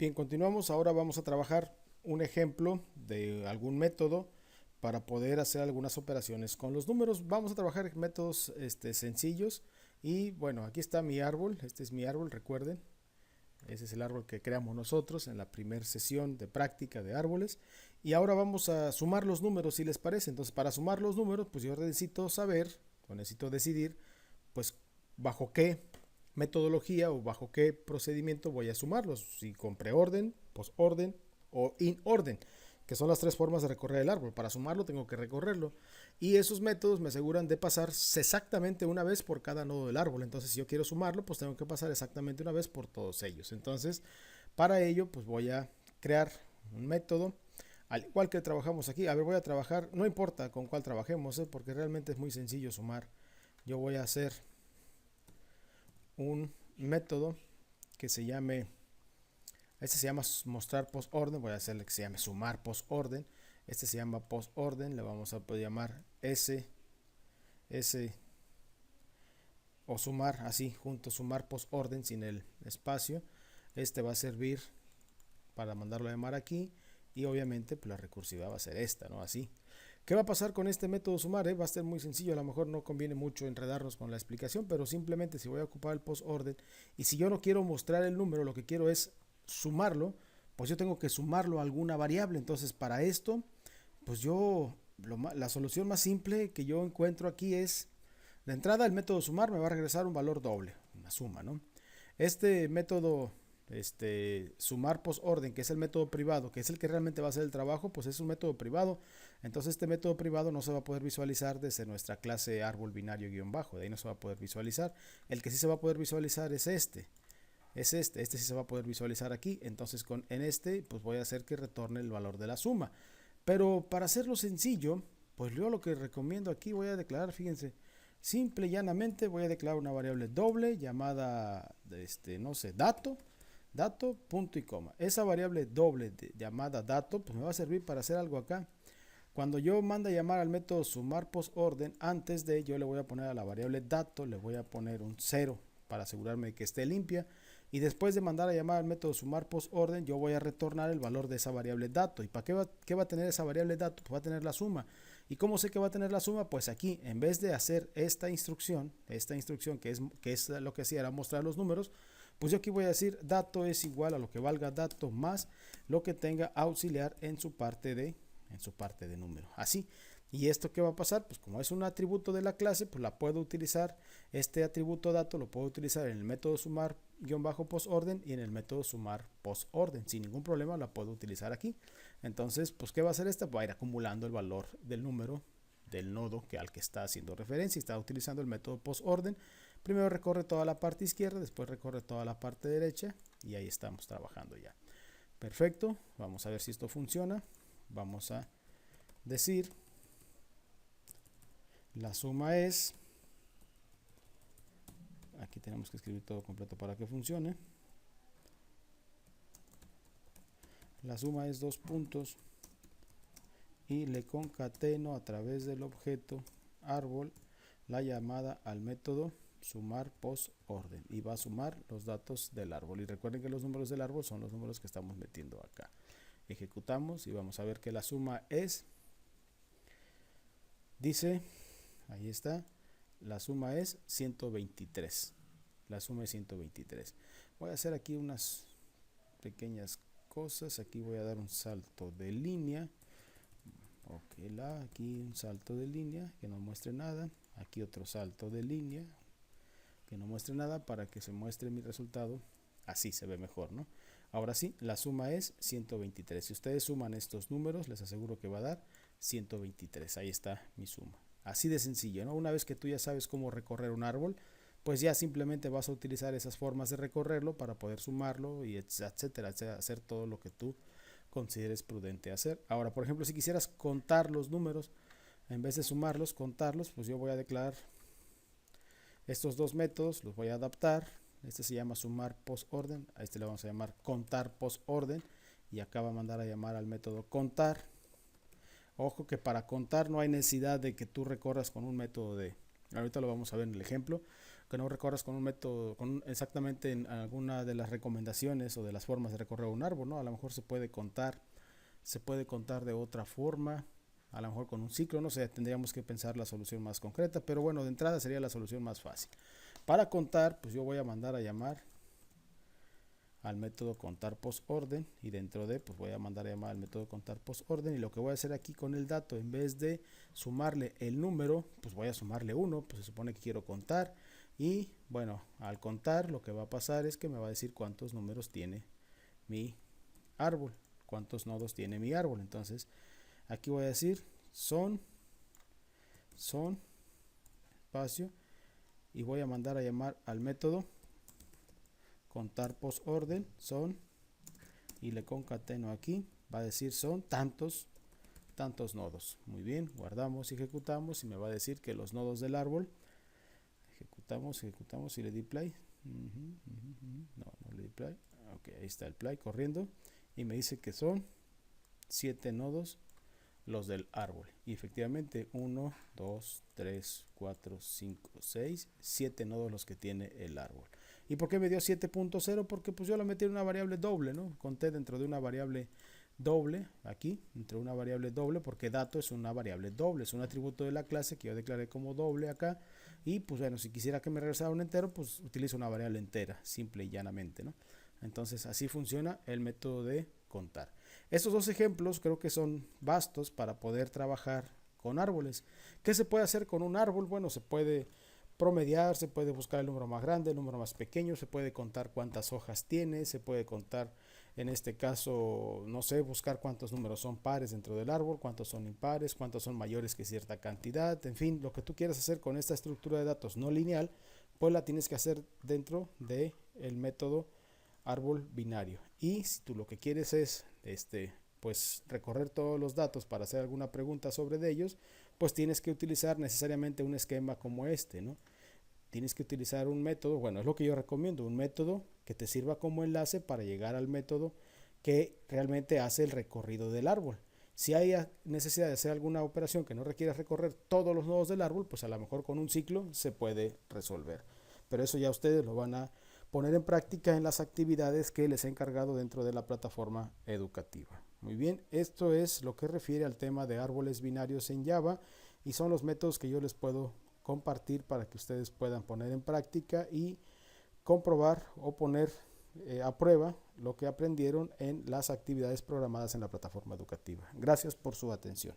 Bien, continuamos. Ahora vamos a trabajar un ejemplo de algún método para poder hacer algunas operaciones con los números. Vamos a trabajar métodos sencillos. Y bueno, aquí está mi árbol. Este es mi árbol, recuerden. Ese es el árbol que creamos nosotros en la primera sesión de práctica de árboles. Y ahora vamos a sumar los números, si les parece. Entonces, para sumar los números, pues yo necesito saber, o necesito decidir, pues bajo qué metodología o bajo qué procedimiento voy a sumarlos. Si con preorden, posorden o in orden, que son las tres formas de recorrer el árbol. Para sumarlo tengo que recorrerlo. Y esos métodos me aseguran de pasar exactamente una vez por cada nodo del árbol. Entonces, si yo quiero sumarlo, pues tengo que pasar exactamente una vez por todos ellos. Entonces, para ello, pues voy a crear un método. Al igual que trabajamos aquí, a ver, voy a trabajar, no importa con cuál trabajemos, porque realmente es muy sencillo sumar. Yo voy a hacer un método que se llame, este se llama mostrar post orden, voy a hacerle que se llame sumar post orden. Este se llama post orden, le vamos a poder llamar S o sumar así junto, sumar post orden sin el espacio. Este va a servir para mandarlo a llamar aquí y obviamente pues la recursiva va a ser esta, ¿no? Así. ¿Qué va a pasar con este método sumar? Va a ser muy sencillo, a lo mejor no conviene mucho enredarnos con la explicación, pero simplemente si voy a ocupar el post orden y si yo no quiero mostrar el número, lo que quiero es sumarlo, pues yo tengo que sumarlo a alguna variable. Entonces para esto, pues yo, la solución más simple que yo encuentro aquí es, de entrada el método sumar me va a regresar un valor doble, una suma, ¿no? Este método sumar post orden, que es el método privado, que es el que realmente va a hacer el trabajo, pues es un método privado. Entonces este método privado no se va a poder visualizar desde nuestra clase árbol binario guión bajo, de ahí no se va a poder visualizar. El que sí se va a poder visualizar es este sí se va a poder visualizar aquí. Entonces en este pues voy a hacer que retorne el valor de la suma. Pero para hacerlo sencillo, pues yo lo que recomiendo aquí voy a declarar, fíjense, simple y llanamente voy a declarar una variable doble llamada, no sé, dato, punto y coma. Esa variable doble llamada dato, pues me va a servir para hacer algo acá. Cuando yo manda a llamar al método sumar post orden, antes de yo le voy a poner a la variable dato, le voy a poner un 0 para asegurarme de que esté limpia. Y después de mandar a llamar al método sumar post orden, yo voy a retornar el valor de esa variable dato. ¿Y para qué va a tener esa variable dato? Pues va a tener la suma. ¿Y cómo sé que va a tener la suma? Pues aquí, en vez de hacer esta instrucción que es lo que hacía era mostrar los números, pues yo aquí voy a decir dato es igual a lo que valga dato más lo que tenga auxiliar en su parte de número. Así. ¿Y esto qué va a pasar? Pues como es un atributo de la clase, pues la puedo utilizar, este atributo dato lo puedo utilizar en el método sumar post orden y en el método sumar post orden. Sin ningún problema la puedo utilizar aquí. Entonces, pues ¿qué va a hacer esta? Va a ir acumulando el valor del número del nodo al que está haciendo referencia y está utilizando el método post orden. Primero recorre toda la parte izquierda, después recorre toda la parte derecha y ahí estamos trabajando ya. Perfecto, vamos a ver si esto funciona. Vamos a decir, la suma es, aquí tenemos que escribir todo completo para que funcione. La suma es 2 puntos y le concateno a través del objeto árbol la llamada al método sumar post orden y va a sumar los datos del árbol. Y recuerden que los números del árbol son los números que estamos metiendo acá. Ejecutamos y vamos a ver que la suma es, dice, ahí está, la suma es 123. La suma es 123. Voy a hacer aquí unas pequeñas cosas. Aquí voy a dar un salto de línea. Ok, aquí un salto de línea que no muestre nada. Aquí otro salto de línea que no muestre nada para que se muestre mi resultado. Así se ve mejor, ¿no? Ahora sí, la suma es 123. Si ustedes suman estos números, les aseguro que va a dar 123. Ahí está mi suma. Así de sencillo, ¿no? Una vez que tú ya sabes cómo recorrer un árbol, pues ya simplemente vas a utilizar esas formas de recorrerlo para poder sumarlo y etcétera, etcétera, hacer todo lo que tú consideres prudente hacer. Ahora, por ejemplo, si quisieras contar los números, en vez de sumarlos, contarlos, pues yo voy a declarar estos dos métodos, los voy a adaptar. Este se llama sumar post orden, a este le vamos a llamar contar post orden y acá va a mandar a llamar al método contar. Ojo que para contar no hay necesidad de que tú recorras con un método ahorita lo vamos a ver en el ejemplo, que no recorras con un método, exactamente en alguna de las recomendaciones o de las formas de recorrer un árbol, ¿no? A lo mejor se puede contar de otra forma, a lo mejor con un ciclo, no sé, tendríamos que pensar la solución más concreta, pero bueno, de entrada sería la solución más fácil. Para contar, pues yo voy a mandar a llamar al método contar post orden, y dentro de, pues voy a mandar a llamar al método contar post orden, y lo que voy a hacer aquí con el dato, en vez de sumarle el número, pues voy a sumarle 1, pues se supone que quiero contar, y bueno, al contar lo que va a pasar es que me va a decir cuántos números tiene mi árbol, cuántos nodos tiene mi árbol. Entonces aquí voy a decir son espacio, y voy a mandar a llamar al método contar post orden son, y le concateno aquí, va a decir son tantos nodos. Muy bien, guardamos y ejecutamos, y me va a decir que los nodos del árbol, ejecutamos y le di play. No le di play. Ok, ahí está el play corriendo, y me dice que son 7 nodos los del árbol, y efectivamente 1, 2, 3, 4, 5, 6, 7 nodos los que tiene el árbol. ¿Y por qué me dio 7.0? Porque pues yo lo metí en una variable doble, ¿no? Conté dentro de una variable doble, aquí, entre una variable doble, porque dato es una variable doble, es un atributo de la clase que yo declaré como doble acá, y pues bueno, si quisiera que me regresara un entero, pues utilizo una variable entera, simple y llanamente, ¿no? Entonces así funciona el método de contar. Estos dos ejemplos creo que son vastos para poder trabajar con árboles. ¿Qué se puede hacer con un árbol? Bueno, se puede promediar, se puede buscar el número más grande, el número más pequeño, se puede contar cuántas hojas tiene, se puede contar, en este caso, no sé, buscar cuántos números son pares dentro del árbol, cuántos son impares, cuántos son mayores que cierta cantidad, en fin, lo que tú quieras hacer con esta estructura de datos no lineal, pues la tienes que hacer dentro del método árbol binario. Y si tú lo que quieres es pues recorrer todos los datos para hacer alguna pregunta sobre de ellos, pues tienes que utilizar necesariamente un esquema como este, ¿no? Tienes que utilizar un método, bueno, es lo que yo recomiendo, un método que te sirva como enlace para llegar al método que realmente hace el recorrido del árbol. Si hay necesidad de hacer alguna operación que no requiera recorrer todos los nodos del árbol, pues a lo mejor con un ciclo se puede resolver. Pero eso ya ustedes lo van a poner en práctica en las actividades que les he encargado dentro de la plataforma educativa. Muy bien, esto es lo que refiere al tema de árboles binarios en Java, y son los métodos que yo les puedo compartir para que ustedes puedan poner en práctica y comprobar o poner a prueba lo que aprendieron en las actividades programadas en la plataforma educativa. Gracias por su atención.